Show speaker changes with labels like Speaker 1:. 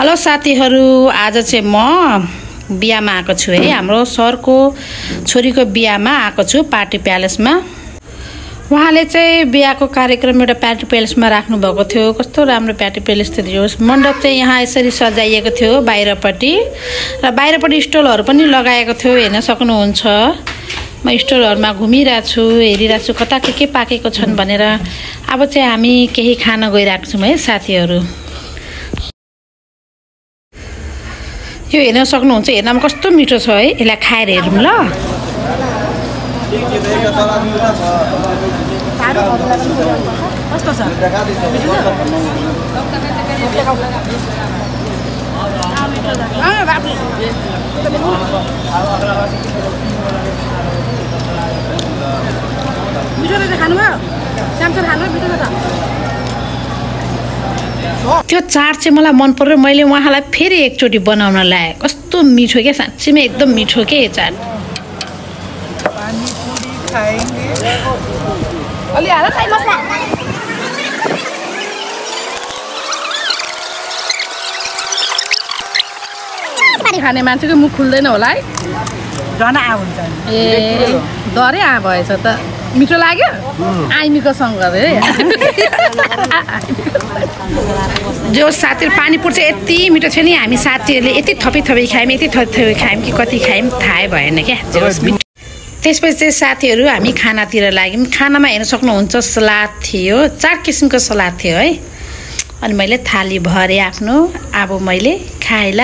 Speaker 1: Hello साथीहरु, आज चाहिँ म बिहामा आएको छु है। हाम्रो सरको छोरीको बिहामा आएको छु पार्टी प्यालेसमा। उहाँले चाहिँ बिहाको कार्यक्रम एउटा पार्टी प्यालेसमा राख्नु भएको थियो। कस्तो राम्रो पार्टी प्यालेस थियो। मण्डप चाहिँ यहाँ यसरी सजाइएको थियो बाहिरपट्टि, र बाहिरपट्टि स्टलहरु पनि लगाएको थियो। हेर्न सक्नुहुन्छ। म स्टलहरुमा घुमिरहेको छु, हेरिरहेको छु कता के पाकेको छन् भनेर। अब चाहिँ हामी केही खान गइरहेको छौं है साथीहरु। यो हेर्न सक्नुहुन्छ, हेर्नमा कस्तो मिठो छ है। यसलाई खाएर हेरौँ ल। कस्तो छ? मिठो त खानुभयो? स्यामसङ खानु मिठो त। त्यो चाट चाहिँ मलाई मन पर्यो। मैले उहाँलाई फेरि एकचोटि बनाउन लाए। कस्तो मिठो के, साँच्चैमा एकदम मिठो के चाट।
Speaker 2: पानीपुरी खाएंगे।
Speaker 1: अलि हाल खाइमस्मा। पानी खाने मान्छेको मुख खुल्दैन होला है।
Speaker 2: झन् आ हुन्छ।
Speaker 1: ए डरै आ भएछ त। मिठो लाग्यो? आइमीको सँग है। जो साथीहरु, पानीपुरी चाहिँ यति मिठो थियो नि। हामी साथीहरुले यति थपी खायौँ, यति थपी खायौँ कि कति खायौँ थाहै भएन क्या। त्यसपछि चाहिँ साथीहरु हामी खानातिर लाग्यौँ। खानामा हेर्न सक्नुहुन्छ सलाद थियो, 4 किसिमको सलाद थियो है। अनि मैले थाली भरे आफ्नो। अब मैले खाएँ ल।